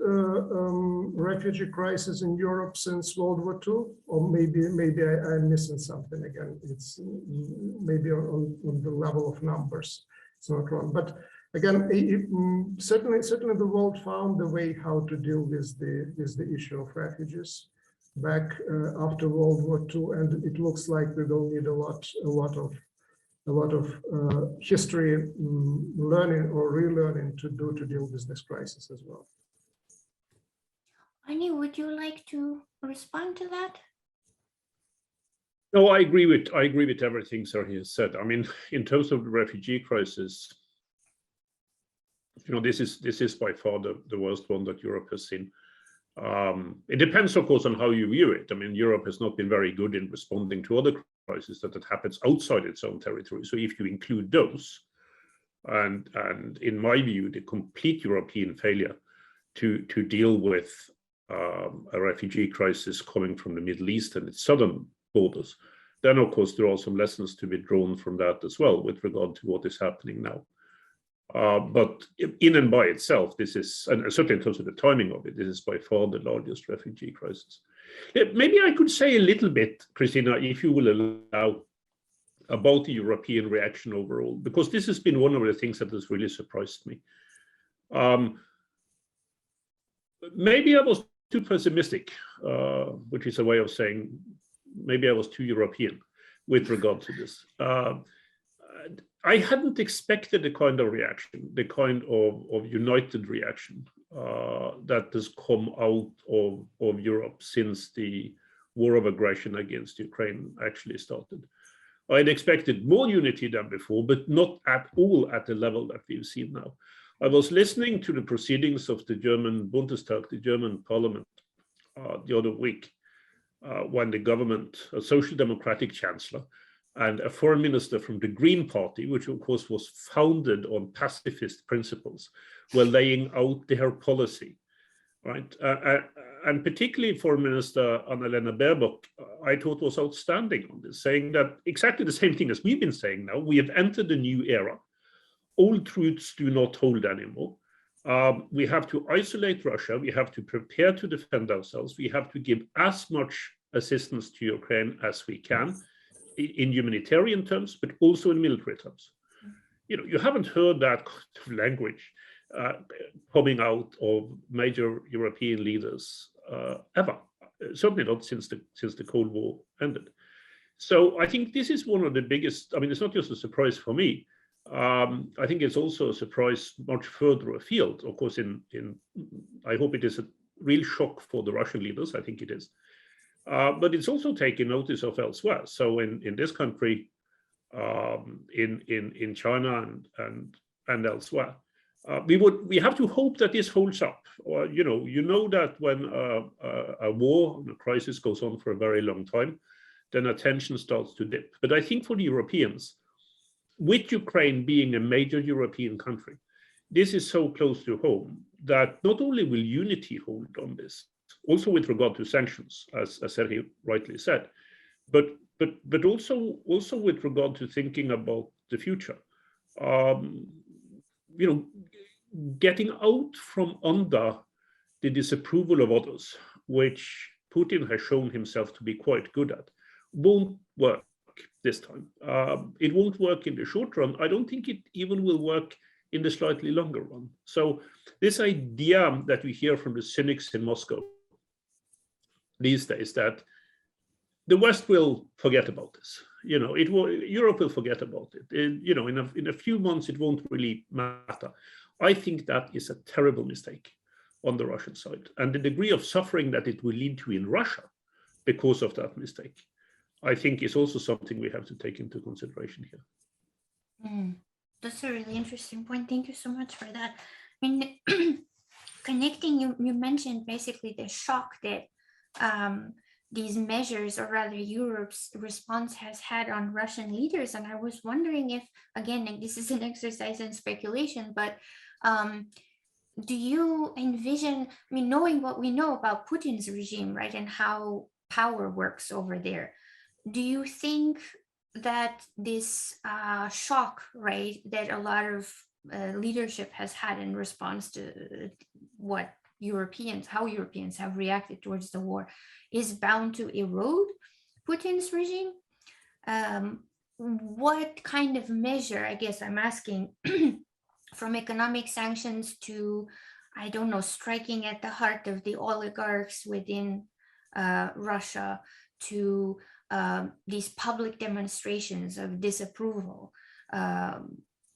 S3: refugee crisis in Europe since World War II? Or maybe I'm missing something again. It's maybe on the level of numbers. It's not wrong. But again, certainly the world found a way how to deal with the issue of refugees back after World War II, and it looks like we will need a lot of history learning or relearning to deal with this crisis as well.
S2: Arnie, would you like to respond to that?
S4: No, I agree with everything Sergei has said. I mean, in terms of the refugee crisis, this is by far the worst one that Europe has seen. It depends, of course, on how you view it. I mean, Europe has not been very good in responding to other crises that happens outside its own territory. So if you include those, and in my view, the complete European failure to deal with a refugee crisis coming from the Middle East and its southern borders, then of course there are some lessons to be drawn from that as well with regard to what is happening now. But in and by itself, this is, and certainly in terms of the timing of it, this is by far the largest refugee crisis. Maybe I could say a little bit, Christina, if you will allow, about the European reaction overall, because this has been one of the things that has really surprised me. Maybe I was too pessimistic, which is a way of saying maybe I was too European with regard to this. I hadn't expected the kind of reaction, the kind of united reaction that has come out of Europe since the war of aggression against Ukraine actually started. I had expected more unity than before, but not at all at the level that we've seen now. I was listening to the proceedings of the German Bundestag, the German parliament, the other week, when the government, a social democratic chancellor, and a foreign minister from the Green Party, which of course was founded on pacifist principles, were laying out their policy, right? and particularly Foreign Minister Annalena Baerbock, I thought was outstanding on this, saying that exactly the same thing as we've been saying now. We have entered a new era. Old truths do not hold anymore. We have to isolate Russia. We have to prepare to defend ourselves. We have to give as much assistance to Ukraine as we can in humanitarian terms, but also in military terms. You haven't heard that kind of language coming out of major European leaders ever. Certainly not since the Cold War ended. So I think this is one of the biggest. I mean, it's not just a surprise for me. I think it's also a surprise much further afield. Of course, I hope it is a real shock for the Russian leaders. I think it is. But it's also taken notice of elsewhere. So in this country, in China and elsewhere, we have to hope that this holds up. Or you know that when a war and a crisis goes on for a very long time, then attention starts to dip. But I think for the Europeans, with Ukraine being a major European country, this is so close to home that not only will unity hold on this, also with regard to sanctions, as Sergei rightly said, but also with regard to thinking about the future. Getting out from under the disapproval of others, which Putin has shown himself to be quite good at, won't work this time. It won't work in the short run. I don't think it even will work in the slightly longer run. So this idea that we hear from the cynics in Moscow these days, that the West will forget about this. Europe will forget about it. In a few months, it won't really matter. I think that is a terrible mistake on the Russian side. And the degree of suffering that it will lead to in Russia because of that mistake, I think is also something we have to take into consideration here.
S2: That's a really interesting point. Thank you so much for that. I mean, connecting, you mentioned basically the shock that these measures, or rather Europe's response, has had on Russian leaders. And I was wondering if, again, and this is an exercise in speculation, but do you envision, I mean, knowing what we know about Putin's regime, right, and how power works over there, do you think that this shock, right, that a lot of leadership has had in response to how Europeans have reacted towards the war, is bound to erode Putin's regime? What kind of measure, I guess I'm asking, from economic sanctions to, I don't know, striking at the heart of the oligarchs within Russia, to these public demonstrations of disapproval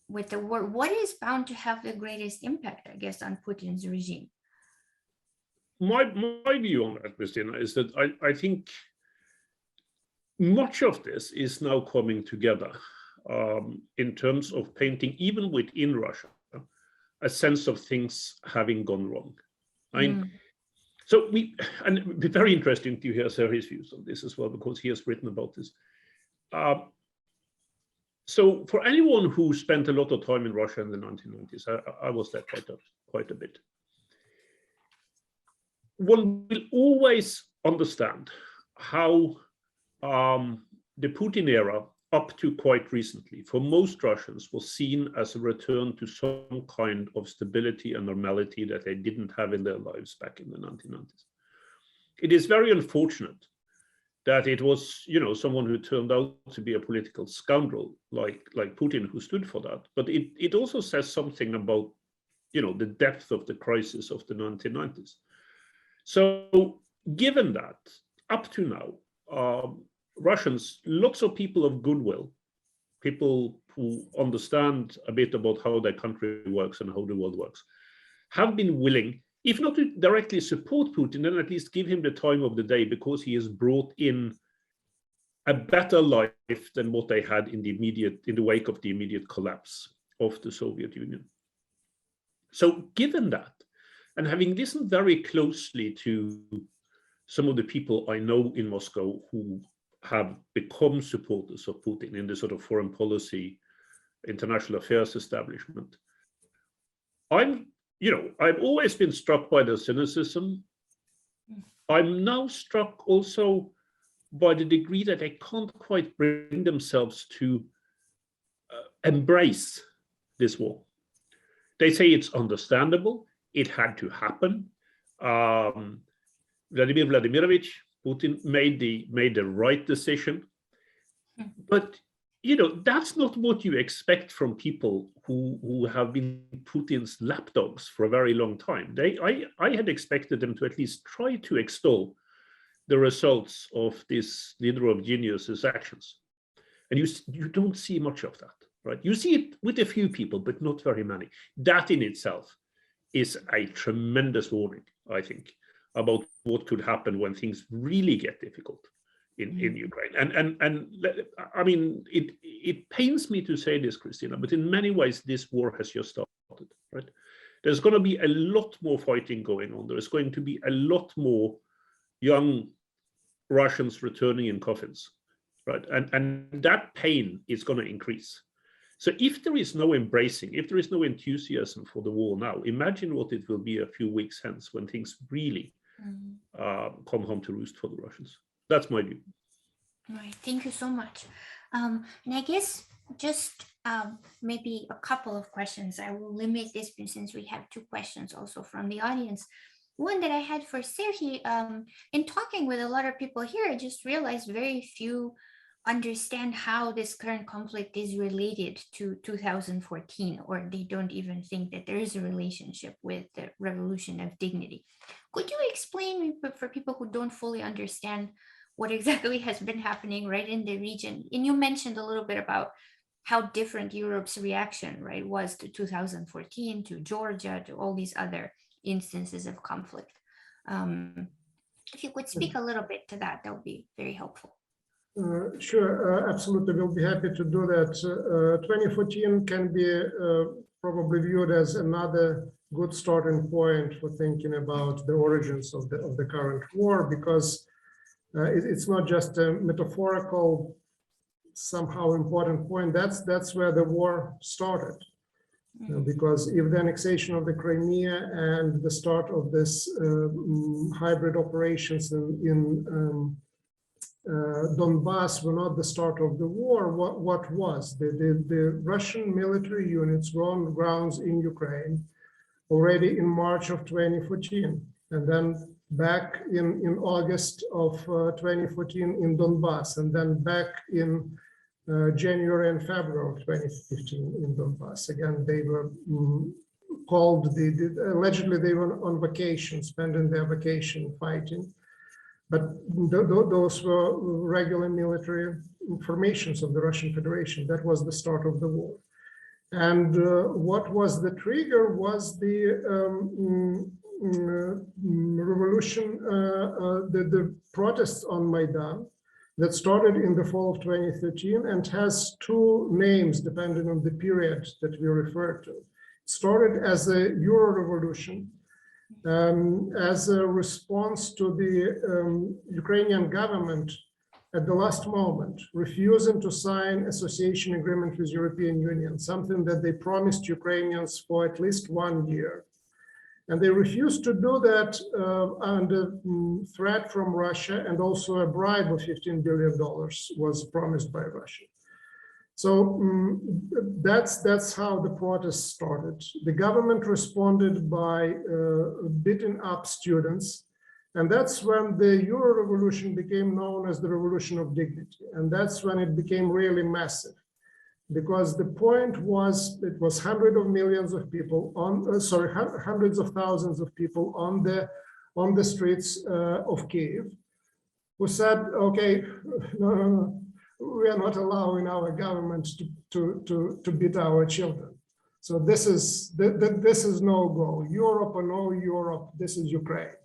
S2: with the war, what is bound to have the greatest impact, I guess, on Putin's regime?
S4: My view on that, Christina, is that I think much of this is now coming together in terms of painting, even within Russia, a sense of things having gone wrong. So and it'd be very interesting to hear Sergei's views on this as well, because he has written about this. So for anyone who spent a lot of time in Russia in the 1990s, I was there quite a bit. One will always understand how the Putin era, up to quite recently, for most Russians, was seen as a return to some kind of stability and normality that they didn't have in their lives back in the 1990s. It is very unfortunate that it was, someone who turned out to be a political scoundrel like Putin who stood for that. But it also says something about, the depth of the crisis of the 1990s. So given that, up to now, Russians, lots of people of goodwill, people who understand a bit about how their country works and how the world works, have been willing, if not to directly support Putin, then at least give him the time of the day, because he has brought in a better life than what they had in the wake of the immediate collapse of the Soviet Union. So given that, and having listened very closely to some of the people I know in Moscow who have become supporters of Putin in the sort of foreign policy, international affairs establishment, I've always been struck by the cynicism I'm now struck also by the degree that they can't quite bring themselves to embrace this war. They say it's understandable, it had to happen. Vladimir Vladimirovich Putin made the right decision, but that's not what you expect from people who have been Putin's lapdogs for a very long time. I had expected them to at least try to extol the results of this leader of genius's actions, and you don't see much of that, right? You see it with a few people, but not very many. That in itself is a tremendous warning, I think, about what could happen when things really get difficult in Ukraine. And I mean, it pains me to say this, Christina, but in many ways, this war has just started, right? There's going to be a lot more fighting going on. There's going to be a lot more young Russians returning in coffins, right? And that pain is going to increase. So if there is no embracing, if there is no enthusiasm for the war now, imagine what it will be a few weeks hence when things really come home to roost for the Russians. That's my view.
S2: All right, thank you so much. And I guess just maybe a couple of questions. I will limit this since we have 2 questions also from the audience. One that I had for Serhiy, in talking with a lot of people here, I just realized very few understand how this current conflict is related to 2014, or they don't even think that there is a relationship with the Revolution of Dignity. Could you explain for people who don't fully understand what exactly has been happening right in the region? And you mentioned a little bit about how different Europe's reaction, right, was to 2014, to Georgia, to all these other instances of conflict. If you could speak a little bit to that, that would be very helpful.
S3: Sure, absolutely. We'll be happy to do that. 2014 can be probably viewed as another good starting point for thinking about the origins of the current war, because it's not just a metaphorical, somehow important point. That's where the war started. Because if the annexation of the Crimea and the start of this hybrid operations in Donbass were not the start of the war, what was? The Russian military units were on the grounds in Ukraine already in March of 2014, and then back in August of 2014 in Donbass, and then back in January and February of 2015 in Donbass. Again, they were called, allegedly they were on vacation, spending their vacation fighting. But those were regular military formations of the Russian Federation. That was the start of the war. And what was the trigger was the revolution, the protests on Maidan that started in the fall of 2013 and has 2 names depending on the period that we refer to. It started as a Euro revolution, as a response to the Ukrainian government at the last moment, refusing to sign association agreement with European Union, something that they promised Ukrainians for at least 1 year. And they refused to do that under threat from Russia, and also a bribe of $15 billion was promised by Russia. So that's how the protests started. The government responded by beating up students. And that's when the Euro revolution became known as the Revolution of Dignity. And that's when it became really massive. Because the point was, it was hundreds of millions of people hundreds of thousands of people on the streets of Kyiv, who said, okay, no, we are not allowing our government to beat our children. So this is no go. Europe or no Europe, this is Ukraine.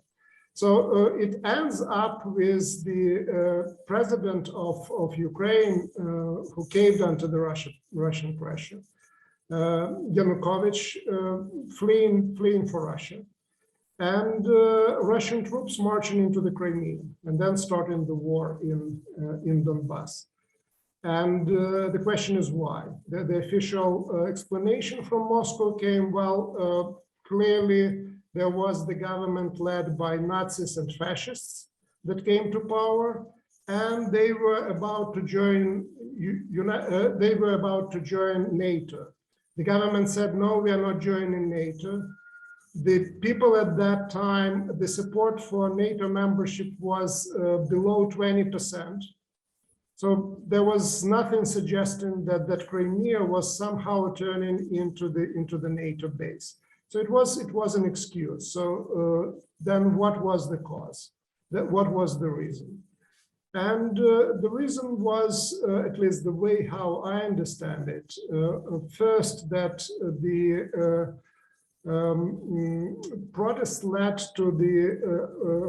S3: So it ends up with the president of Ukraine, who caved under the Russian pressure, Yanukovych, fleeing for Russia, and Russian troops marching into the Crimea, and then starting the war in Donbass. And the question is why? The official explanation from Moscow came, well, clearly There was the government led by Nazis and fascists that came to power, and they were about to join. They were about to join NATO. The government said, "No, we are not joining NATO." The people at that time, the support for NATO membership was below 20%. So there was nothing suggesting that Crimea was somehow turning into the NATO base. So it was an excuse. So then what was the cause? What was the reason? And the reason was, at least the way how I understand it, first that the protests led to the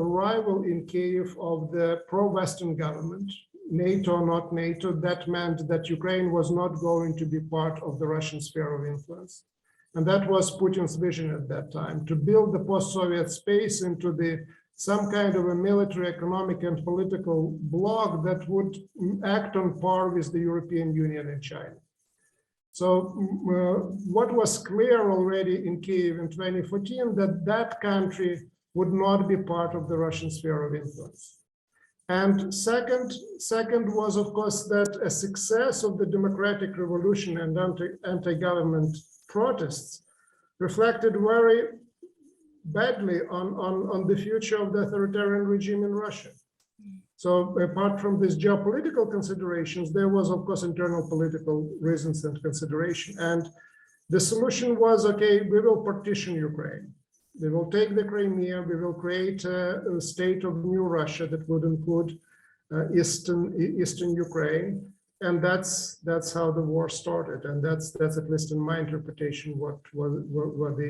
S3: arrival in Kyiv of the pro-Western government, NATO or not NATO. That meant that Ukraine was not going to be part of the Russian sphere of influence. And that was Putin's vision at that time, to build the post-Soviet space into some kind of a military, economic, and political bloc that would act on par with the European Union and China. So what was clear already in Kyiv in 2014, that country would not be part of the Russian sphere of influence. And second was, of course, that a success of the democratic revolution and anti-government protests reflected very badly on the future of the authoritarian regime in Russia. So apart from these geopolitical considerations, there was, of course, internal political reasons and consideration. And the solution was, okay, we will partition Ukraine. We will take the Crimea, we will create a state of new Russia that would include Eastern Ukraine. And that's how the war started. And that's at least in my interpretation, what were the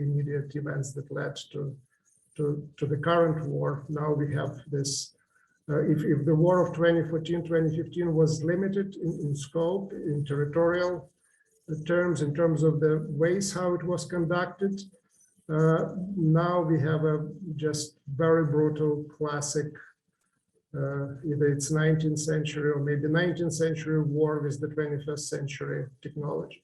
S3: immediate events that led to the current war. Now we have this, if the war of 2014, 2015 was limited in scope, in territorial terms, in terms of the ways how it was conducted, now we have a just very brutal classic, either it's 19th century or maybe 19th century war with the 21st century technology.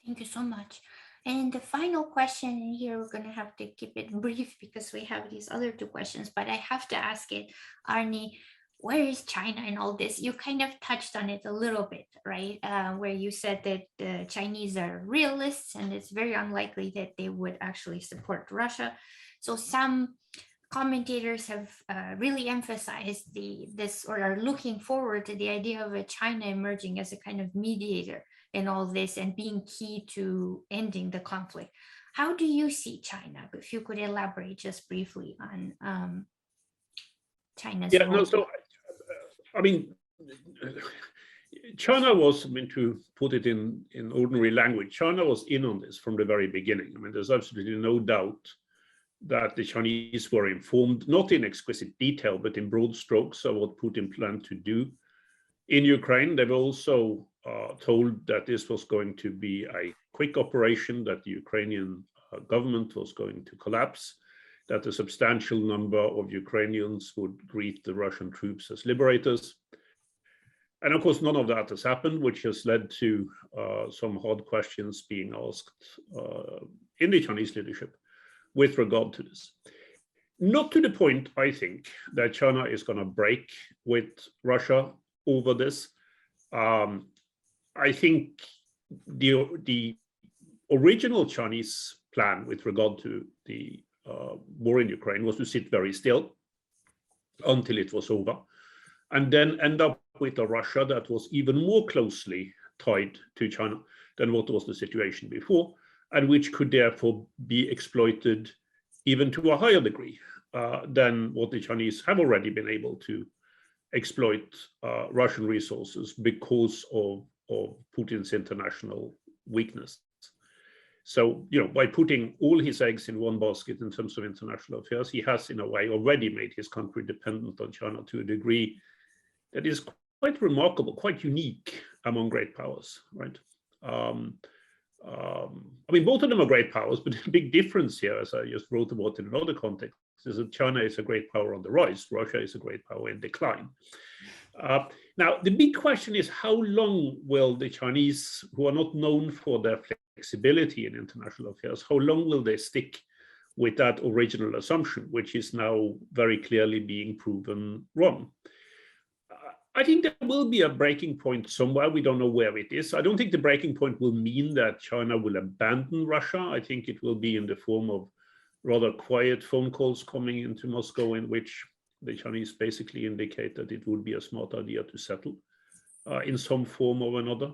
S2: Thank you so much. And the final question here, we're going to have to keep it brief because we have these other two questions, but I have to ask it, Arne, where is China in all this? You kind of touched on it a little bit, right? Where you said that the Chinese are realists and it's very unlikely that they would actually support Russia. So some commentators have really emphasized this or are looking forward to the idea of a China emerging as a kind of mediator in all this and being key to ending the conflict. How do you see China? If you could elaborate just briefly on China's role.
S4: No, so I mean, China was, I mean, to put it in ordinary language, China was in on this from the very beginning. I mean, there's absolutely no doubt that the Chinese were informed, not in exquisite detail, but in broad strokes of what Putin planned to do in Ukraine. They were also told that this was going to be a quick operation, that the Ukrainian government was going to collapse, that a substantial number of Ukrainians would greet the Russian troops as liberators. And of course, none of that has happened, which has led to some hard questions being asked in the Chinese leadership with regard to this. Not to the point, I think, that China is going to break with Russia over this. I think the original Chinese plan with regard to the war in Ukraine was to sit very still until it was over, and then end up with a Russia that was even more closely tied to China than what was the situation before, and which could therefore be exploited even to a higher degree than what the Chinese have already been able to exploit Russian resources because of Putin's international weakness. So, you know, by putting all his eggs in one basket in terms of international affairs, he has in a way already made his country dependent on China to a degree that is quite remarkable, quite unique among great powers, right? I mean, both of them are great powers, but the big difference here, as I just wrote about in another context, is that China is a great power on the rise, Russia is a great power in decline. Now, the big question is, how long will the Chinese, who are not known for their flexibility in international affairs, how long will they stick with that original assumption, which is now very clearly being proven wrong? I think there will be a breaking point somewhere. We don't know where it is. I don't think the breaking point will mean that China will abandon Russia. I think it will be in the form of rather quiet phone calls coming into Moscow in which the Chinese basically indicate that it would be a smart idea to settle in some form or another.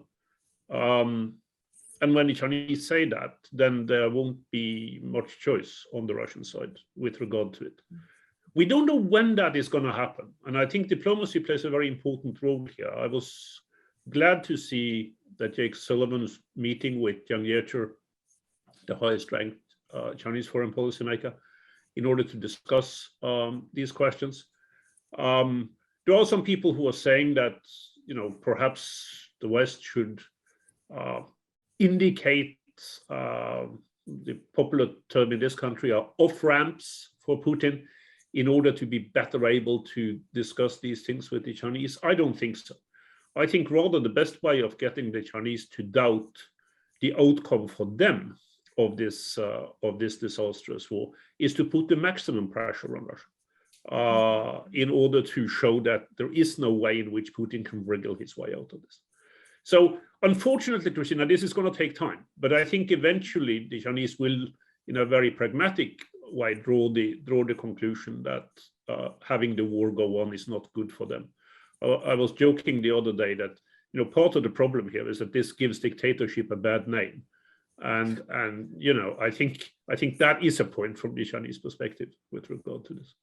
S4: And when the Chinese say that, then there won't be much choice on the Russian side with regard to it. We don't know when that is going to happen. And I think diplomacy plays a very important role here. I was glad to see that Jake Sullivan's meeting with Jiang Yechi, the highest ranked Chinese foreign policymaker, in order to discuss these questions. There are some people who are saying that, perhaps the West should indicate, the popular term in this country are off-ramps for Putin, in order to be better able to discuss these things with the Chinese. I don't think so. I think rather the best way of getting the Chinese to doubt the outcome for them of this disastrous war is to put the maximum pressure on Russia in order to show that there is no way in which Putin can wriggle his way out of this. So unfortunately, Christina, this is going to take time, but I think eventually the Chinese will, in a very pragmatic way, draw the conclusion that having the war go on is not good for them. I was joking the other day that part of the problem here is that this gives dictatorship a bad name, and I think that is a point from the Chinese perspective with regard to this.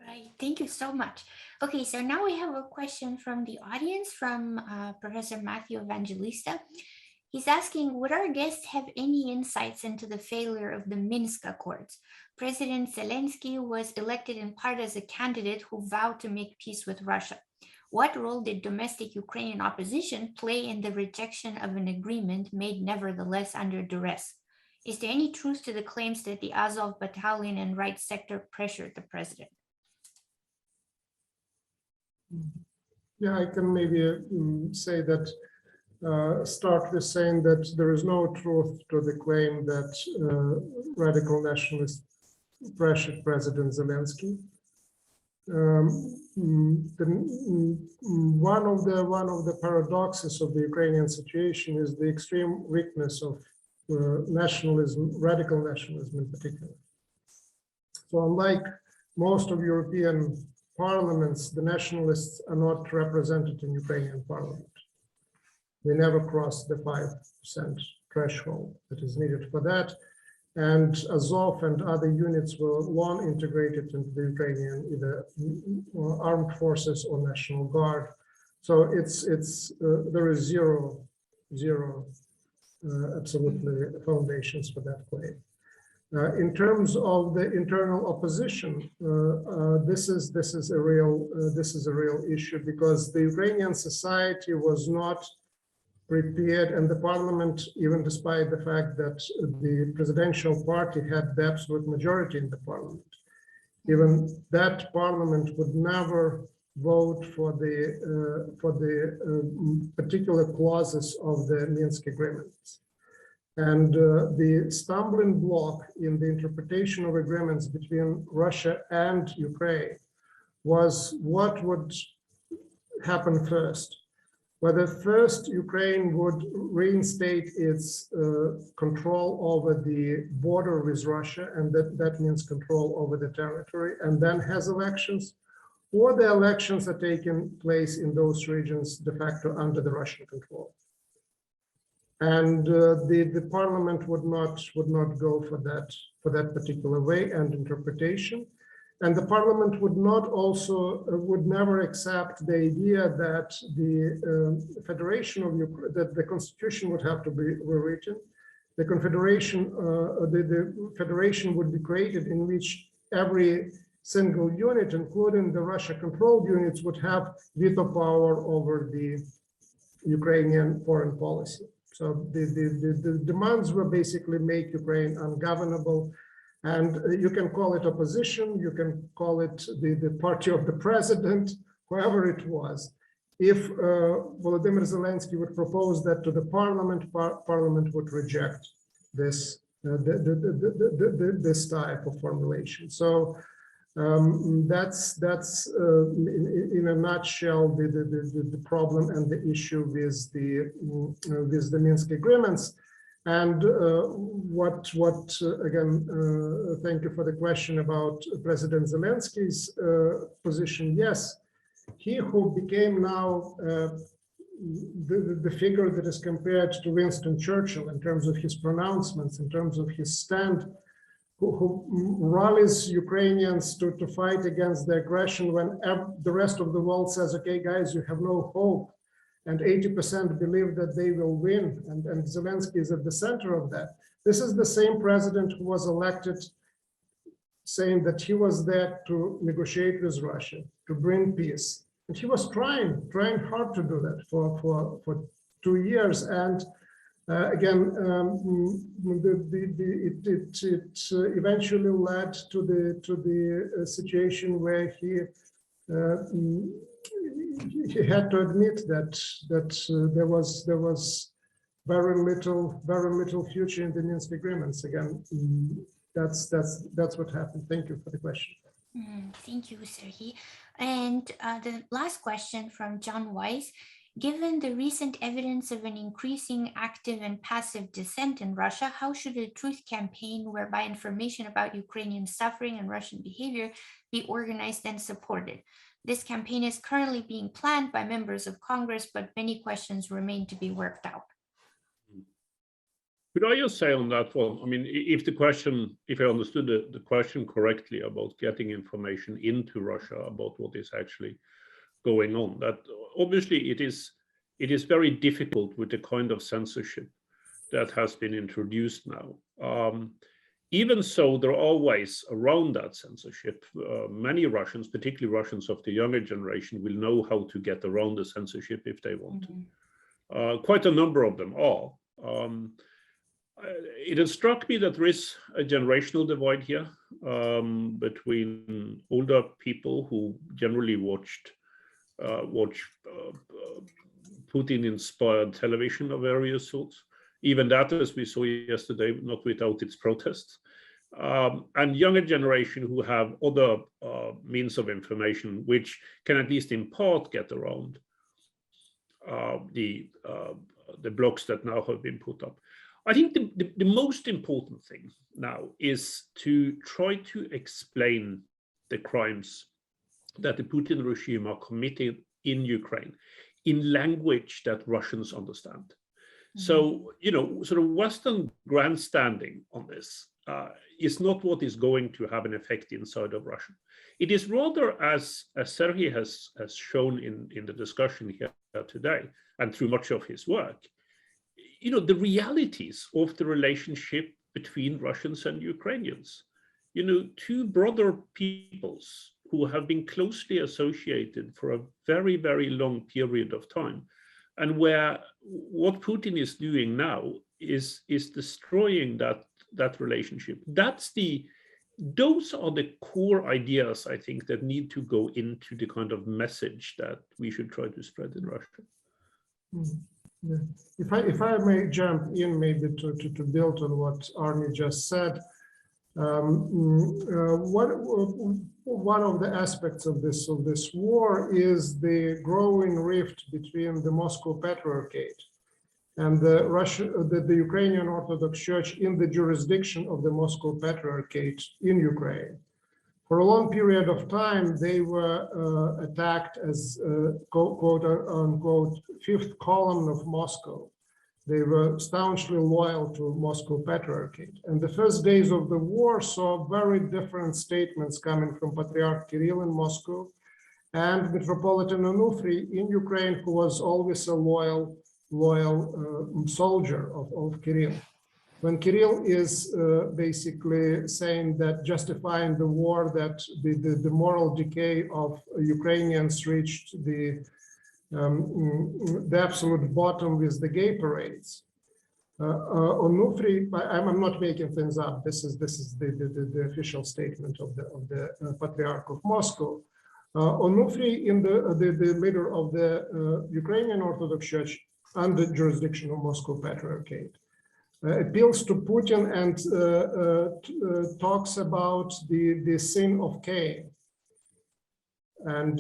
S2: Right, thank you so much. Okay, so now we have a question from the audience from Professor Matthew Evangelista. He's asking, would our guests have any insights into the failure of the Minsk Accords? President Zelensky was elected in part as a candidate who vowed to make peace with Russia. What role did domestic Ukrainian opposition play in the rejection of an agreement made nevertheless under duress? Is there any truth to the claims that the Azov battalion and right sector pressured the president?
S3: Yeah, I can maybe say that, start with saying that there is no truth to the claim that radical nationalists pressured President Zelensky. One of the paradoxes of the Ukrainian situation is the extreme weakness of nationalism, radical nationalism in particular. So unlike most of European parliaments, the nationalists are not represented in Ukrainian parliament. They never crossed the 5% threshold that is needed for that. And Azov and other units were long integrated into the Ukrainian either armed forces or National Guard. So there is zero absolutely foundations for that claim. In terms of the internal opposition, this is a real issue, because the Ukrainian society was not prepared, and the parliament, even despite the fact that the presidential party had the absolute majority in the parliament, even that parliament would never vote for the particular clauses of the Minsk agreements. And the stumbling block in the interpretation of agreements between Russia and Ukraine was what would happen first. Whether first Ukraine would reinstate its control over the border with Russia, and that means control over the territory, and then has elections, or the elections are taking place in those regions de facto under the Russian control. And the parliament would not go for that particular way and interpretation. And the parliament would never accept the idea that the federation of Ukraine, that the constitution would have to be rewritten. The confederation, the federation would be created in which every single unit, including the Russia-controlled units, would have veto power over the Ukrainian foreign policy. So the demands were basically make Ukraine ungovernable. And you can call it opposition, you can call it the party of the president, whoever it was. if Volodymyr Zelensky would propose that to the parliament, parliament would reject this this type of formulation. So that's in a nutshell the problem and the issue with the Minsk agreements. And again, thank you for the question about President Zelensky's position. Yes, he who became now the figure that is compared to Winston Churchill in terms of his pronouncements, in terms of his stand, who rallies Ukrainians to fight against the aggression when the rest of the world says, okay, guys, you have no hope. And 80% believe that they will win. And Zelensky is at the center of that. This is the same president who was elected saying that he was there to negotiate with Russia, to bring peace. And he was trying hard to do that for 2 years. And again, it eventually led to the situation where he had to admit that there was very little future in the Minsk agreements. Again, that's what happened. Thank you for the question.
S2: Thank you, Serhiy. And the last question from John Weiss. Given the recent evidence of an increasing active and passive dissent in Russia, how should a truth campaign whereby information about Ukrainian suffering and Russian behavior be organized and supported? This campaign is currently being planned by members of Congress, but many questions remain to be worked out.
S4: Could I just say on that one, I mean, if I understood the question correctly about getting information into Russia about what is actually going on, that obviously it is very difficult with the kind of censorship that has been introduced now. Even so, there are ways around that censorship. Many Russians, particularly Russians of the younger generation, will know how to get around the censorship if they want to. Quite a number of them are. It has struck me that there is a generational divide here between older people who generally watch Putin-inspired television of various sorts. Even that, as we saw yesterday, not without its protests. And younger generation who have other means of information, which can at least in part get around the blocks that now have been put up. I think the most important thing now is to try to explain the crimes that the Putin regime are committing in Ukraine in language that Russians understand. So, you know, sort of Western grandstanding on this is not what is going to have an effect inside of Russia. It is rather, as Serhiy has shown in the discussion here today, and through much of his work, you know, the realities of the relationship between Russians and Ukrainians. You know, two brother peoples who have been closely associated for a very, very long period of time. And where what Putin is doing now is destroying that relationship. Those are the core ideas, I think, that need to go into the kind of message that we should try to spread in Russia.
S3: Yeah. If I may jump in maybe to build on what Arnie just said, one of the aspects of this war is the growing rift between the Moscow Patriarchate and the Ukrainian Orthodox Church in the jurisdiction of the Moscow Patriarchate in Ukraine. For a long period of time, they were attacked as quote unquote fifth column of Moscow. They were staunchly loyal to Moscow Patriarchate. And the first days of the war saw very different statements coming from Patriarch Kirill in Moscow and Metropolitan Onufry in Ukraine, who was always a loyal soldier of Kirill. When Kirill is basically saying that, justifying the war, that the moral decay of Ukrainians reached the absolute bottom with the gay parades. Onufry, I'm not making things up. This is the official statement of the Patriarch of Moscow. Onufriy, the leader of the Ukrainian Orthodox Church under jurisdiction of Moscow Patriarchate, appeals to Putin and talks about the sin of Cain. And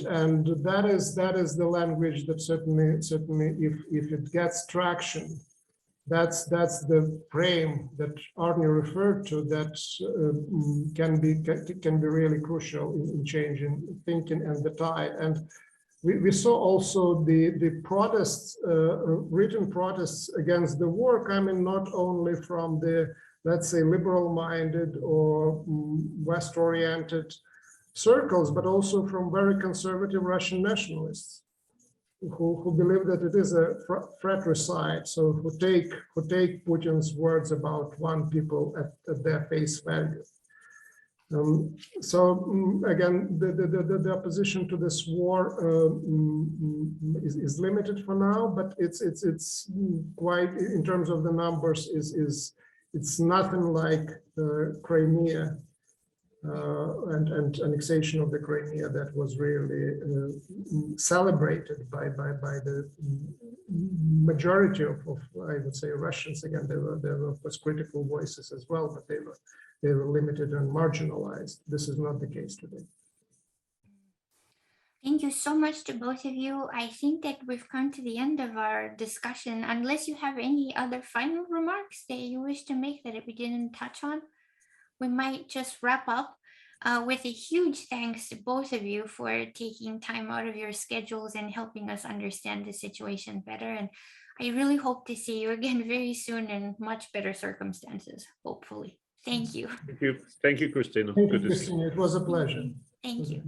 S3: that is the language that certainly if it gets traction, that's the frame that Arne referred to that can be really crucial in changing thinking and the tide. And we saw also the protests, written protests against the war coming not only from the, let's say, liberal-minded or West-oriented circles, but also from very conservative Russian nationalists who believe that it is a fratricide, so who take Putin's words about one people at their face value. Again, the opposition to this war is limited for now, but it's quite, in terms of the numbers, it's nothing like Crimea and annexation of the Crimea that was really celebrated by the majority of I would say Russians. Again, there were of course critical voices as well, but they were limited and marginalized. This is not the case today.
S2: Thank you so much to both of you. I think that we've come to the end of our discussion. Unless you have any other final remarks that you wish to make that we didn't touch on, we might just wrap up with a huge thanks to both of you for taking time out of your schedules and helping us understand the situation better. And I really hope to see you again very soon in much better circumstances, hopefully. Thank you.
S4: Thank you. Thank you, Christina.
S3: Thank you, Christina. It was a pleasure.
S2: Thank you.